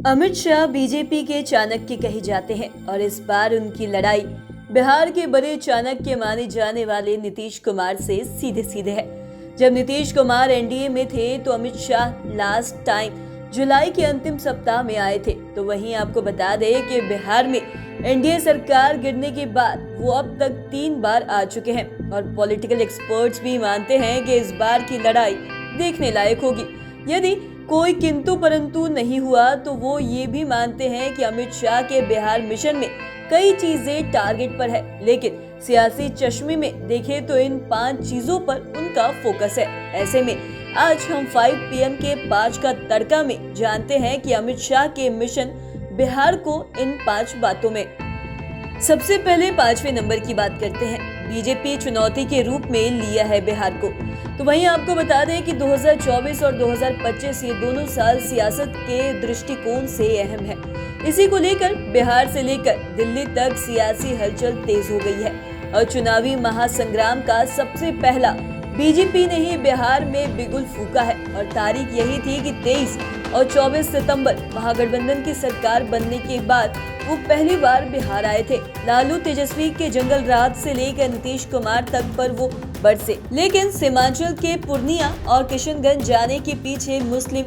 Amit Shah BJP के चाणक्य कहे जाते हैं और इस बार उनकी लड़ाई बिहार के बड़े चाणक्य माने जाने वाले नीतीश कुमार से सीधे सीधे है। जब नीतीश कुमार एनडीए में थे तो अमित शाह लास्ट टाइम जुलाई के अंतिम सप्ताह में आए थे। तो वहीं आपको बता दें कि बिहार में एनडीए सरकार गिरने के बाद वो अब तक 3 बार आ चुके हैं और पॉलिटिकल एक्सपर्ट्स भी मानते हैं कि इस बार की लड़ाई देखने लायक होगी। यदि कोई किंतु परंतु नहीं हुआ तो वो ये भी मानते हैं कि अमित शाह के बिहार मिशन में कई चीजें टारगेट पर है, लेकिन सियासी चश्मे में देखें तो इन 5 चीजों पर उनका फोकस है। ऐसे में आज हम 5 PM के 5 का तड़का में जानते हैं कि अमित शाह के मिशन बिहार को इन 5 बातों में। सबसे पहले 5वें नंबर की बात करते हैं। बीजेपी चुनौती के रूप में लिया है बिहार को। तो वहीं आपको बता दें कि 2024 और 2025 ये दोनों साल सियासत के दृष्टिकोण से अहम है। इसी को लेकर बिहार से लेकर दिल्ली तक सियासी हलचल तेज हो गई है और चुनावी महासंग्राम का सबसे पहला बीजेपी ने ही बिहार में बिगुल फूका है और तारीख यही थी कि 23 और 24 सितंबर महागठबंधन की सरकार बनने के बाद वो पहली बार बिहार आए थे। लालू तेजस्वी के जंगल राज से लेकर नीतीश कुमार तक पर वो बरसे, लेकिन सीमांचल के पूर्णिया और किशनगंज जाने के पीछे मुस्लिम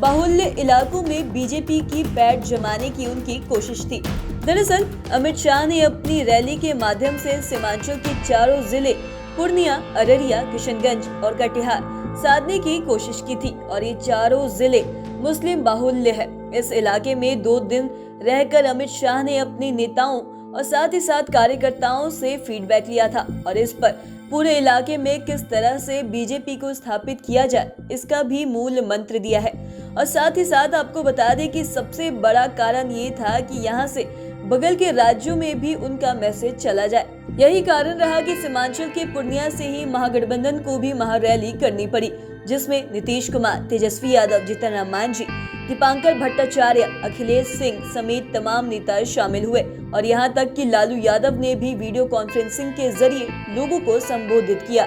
बाहुल्य इलाकों में बीजेपी की पैठ जमाने की उनकी कोशिश थी। दरअसल अमित शाह ने अपनी रैली के माध्यम से सीमांचल के चारों जिले पूर्णिया, अररिया, किशनगंज और कटिहार साधने की कोशिश की थी और ये चारों जिले मुस्लिम बाहुल्य है। इस इलाके में 2 दिन रहकर अमित शाह ने अपने नेताओं और साथ ही साथ कार्यकर्ताओं से फीडबैक लिया था और इस पर पूरे इलाके में किस तरह से बीजेपी को स्थापित किया जाए इसका भी मूल मंत्र दिया है। और साथ ही साथ आपको बता दें कि सबसे बड़ा कारण ये था कि यहाँ से बगल के राज्यों में भी उनका मैसेज चला जाए। यही कारण रहा कि सीमांचल के पूर्णिया से ही महागठबंधन को भी महारैली करनी पड़ी, जिसमें नीतीश कुमार, तेजस्वी यादव, जीतन राम मांझी, दीपांकर भट्टाचार्य, अखिलेश सिंह समेत तमाम नेता शामिल हुए और यहां तक कि लालू यादव ने भी वीडियो कॉन्फ्रेंसिंग के जरिए लोगों को संबोधित किया।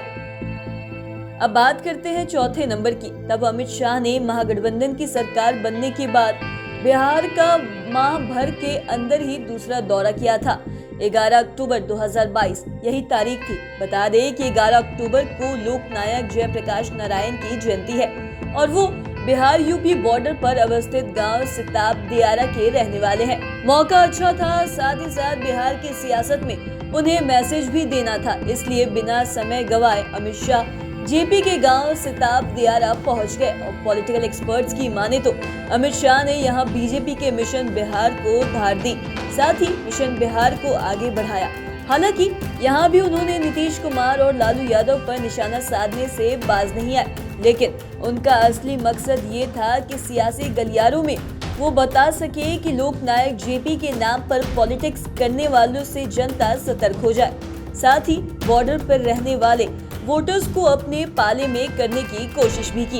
अब बात करते हैं 4थे नंबर की। तब अमित शाह ने महागठबंधन की सरकार बनने के बाद बिहार का माह भर के अंदर ही दूसरा दौरा किया था। 11 अक्टूबर 2022 यही तारीख थी। बता दें कि 11 अक्टूबर को लोकनायक जयप्रकाश नारायण की जयंती है और वो बिहार यूपी बॉर्डर पर अवस्थित गांव सिताब दियारा के रहने वाले हैं। मौका अच्छा था, साथ ही साथ बिहार की सियासत में उन्हें मैसेज भी देना था, इसलिए बिना समय गवाए अमित शाह जेपी के गांव सिताब दियारा पहुंच गए और पॉलिटिकल एक्सपर्ट्स की माने तो अमित शाह ने यहां बीजेपी के मिशन बिहार को धार दी, साथ ही मिशन बिहार को आगे बढ़ाया। हालांकि यहां भी उन्होंने नीतीश कुमार और लालू यादव पर निशाना साधने से बाज नहीं आए, लेकिन उनका असली मकसद ये था कि सियासी गलियारों में वो बता सके कि लोकनायक जेपी के नाम पर पॉलिटिक्स करने वालों से जनता सतर्क हो जाए, साथ ही बॉर्डर पर रहने वाले वोटर्स को अपने पाले में करने की कोशिश भी की।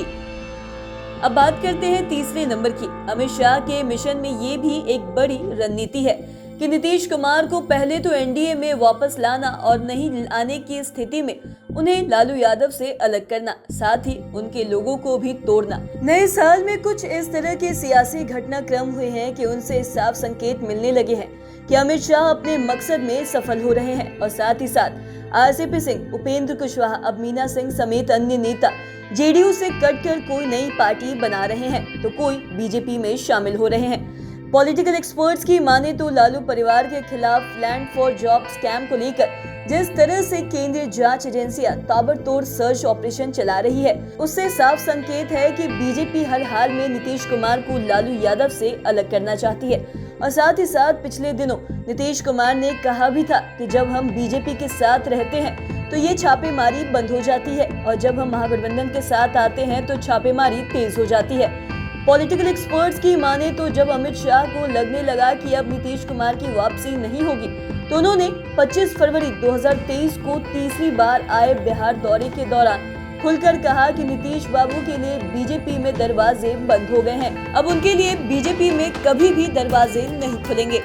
अब बात करते हैं 3रे नंबर की। अमित शाह के मिशन में ये भी एक बड़ी रणनीति है कि नीतीश कुमार को पहले तो एनडीए में वापस लाना और नहीं आने की स्थिति में उन्हें लालू यादव से अलग करना, साथ ही उनके लोगों को भी तोड़ना। नए साल में कुछ इस तरह के सियासी घटनाक्रम हुए हैं कि उनसे साफ संकेत मिलने लगे हैं कि अमित शाह अपने मकसद में सफल हो रहे हैं और साथ ही साथ आरसीपी सिंह, उपेंद्र कुशवाहा, अब मीना सिंह समेत अन्य नेता जेडीयू से कटकर कोई नई पार्टी बना रहे हैं तो कोई बीजेपी में शामिल हो रहे हैं। पॉलिटिकल एक्सपर्ट्स की माने तो लालू परिवार के खिलाफ लैंड फॉर जॉब स्कैम को लेकर जिस तरह से केंद्रीय जांच एजेंसियां ताबड़तोड़ सर्च ऑपरेशन चला रही है, उससे साफ संकेत है कि बीजेपी हर हाल में नीतीश कुमार को लालू यादव से अलग करना चाहती है। और साथ ही साथ पिछले दिनों नीतीश कुमार ने कहा भी था कि जब हम बीजेपी के साथ रहते हैं तो ये छापेमारी बंद हो जाती है और जब हम महागठबंधन के साथ आते हैं तो छापेमारी तेज हो जाती है। पॉलिटिकल एक्सपर्ट्स की माने तो जब अमित शाह को लगने लगा कि अब नीतीश कुमार की वापसी नहीं होगी तो उन्होंने 25 फरवरी 2023 को तीसरी बार आए बिहार दौरे के दौरान खुलकर कहा कि नीतीश बाबू के लिए बीजेपी में दरवाजे बंद हो गए हैं, अब उनके लिए बीजेपी में कभी भी दरवाजे नहीं खुलेंगे।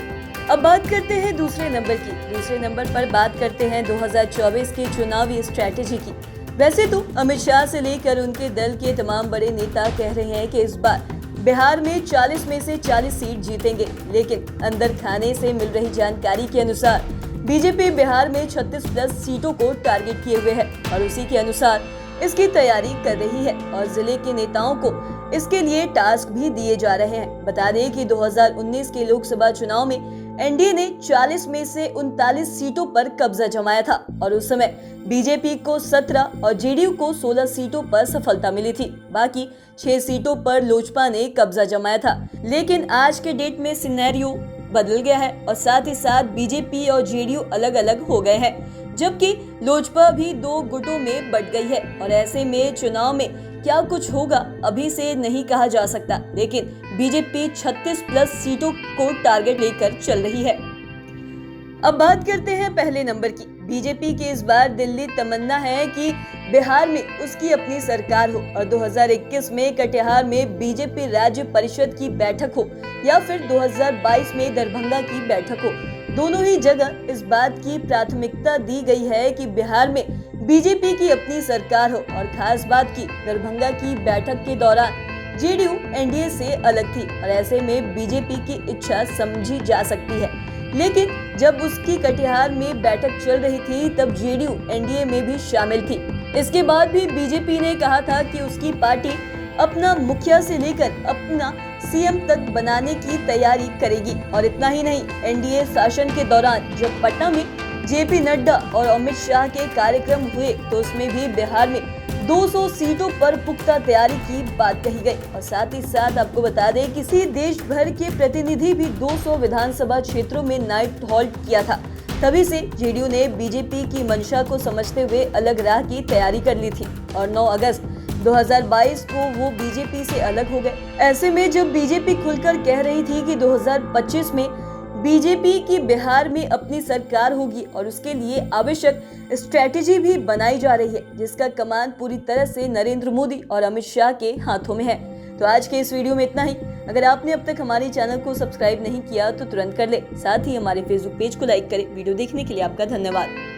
अब बात करते हैं 2रे नंबर की। 2रे नंबर पर बात करते हैं 2024 की चुनावी स्ट्रैटेजी की। वैसे तो अमित शाह से लेकर उनके दल के तमाम बड़े नेता कह रहे हैं कि इस बार बिहार में 40 में से 40 सीट जीतेंगे, लेकिन अंदर खाने से मिल रही जानकारी के अनुसार बीजेपी बिहार में 36 प्लस सीटों को टारगेट किए हुए है और उसी के अनुसार इसकी तैयारी कर रही है और जिले के नेताओं को इसके लिए टास्क भी दिए जा रहे हैं। बता दें कि 2019 के लोकसभा चुनाव में एनडीए ने 40 में से 39 सीटों पर कब्जा जमाया था और उस समय बीजेपी को 17 और जेडीयू को 16 सीटों पर सफलता मिली थी। बाकी 6 सीटों पर लोजपा ने कब्जा जमाया था। लेकिन आज के डेट में सिनेरियो बदल गया है और साथ ही साथ बीजेपी और जेडीयू अलग अलग हो गए हैं, जबकि लोजपा भी 2 गुटों में बंट गई है और ऐसे में चुनाव में क्या कुछ होगा अभी से नहीं कहा जा सकता। लेकिन बीजेपी 36 प्लस सीटों को टारगेट लेकर चल रही है। अब बात करते हैं पहले नंबर की। बीजेपी की इस बार दिल्ली तमन्ना है कि बिहार में उसकी अपनी सरकार हो और 2021 में कटिहार में बीजेपी राज्य परिषद की बैठक हो या फिर 2022 में दरभंगा की बैठक हो। दोनों ही जगह इस बात की प्राथमिकता दी गई है कि बिहार में बीजेपी की अपनी सरकार हो और खास बात की दरभंगा की बैठक के दौरान जेडीयू एनडीए से अलग थी और ऐसे में बीजेपी की इच्छा समझी जा सकती है। लेकिन जब उसकी कटिहार में बैठक चल रही थी तब जेडीयू एनडीए में भी शामिल थी। इसके बाद भी बीजेपी ने कहा था कि उसकी पार्टी अपना मुखिया से लेकर अपना सीएम तक बनाने की तैयारी करेगी। और इतना ही नहीं, एनडीए शासन के दौरान जब पटना में जेपी नड्डा और अमित शाह के कार्यक्रम हुए तो उसमें भी बिहार में 200 सीटों पर पुख्ता तैयारी की बात कही गई। और साथ ही साथ आपको बता दें कि किसी देश भर के प्रतिनिधि भी 200 विधानसभा क्षेत्रों में नाइट हॉल्ट किया था। तभी से जेडीयू ने बीजेपी की मंशा को समझते हुए अलग राह की तैयारी कर ली थी और 9 अगस्त 2022 को वो बीजेपी से अलग हो गए। ऐसे में जब बीजेपी खुलकर कह रही थी कि 2025 में बीजेपी की बिहार में अपनी सरकार होगी और उसके लिए आवश्यक स्ट्रेटेजी भी बनाई जा रही है, जिसका कमान पूरी तरह से नरेंद्र मोदी और अमित शाह के हाथों में है। तो आज के इस वीडियो में इतना ही। अगर आपने अब तक हमारे चैनल को सब्सक्राइब नहीं किया तो तुरंत कर ले। साथ ही हमारे फेसबुक पेज को लाइक करें। वीडियो देखने के लिए आपका धन्यवाद।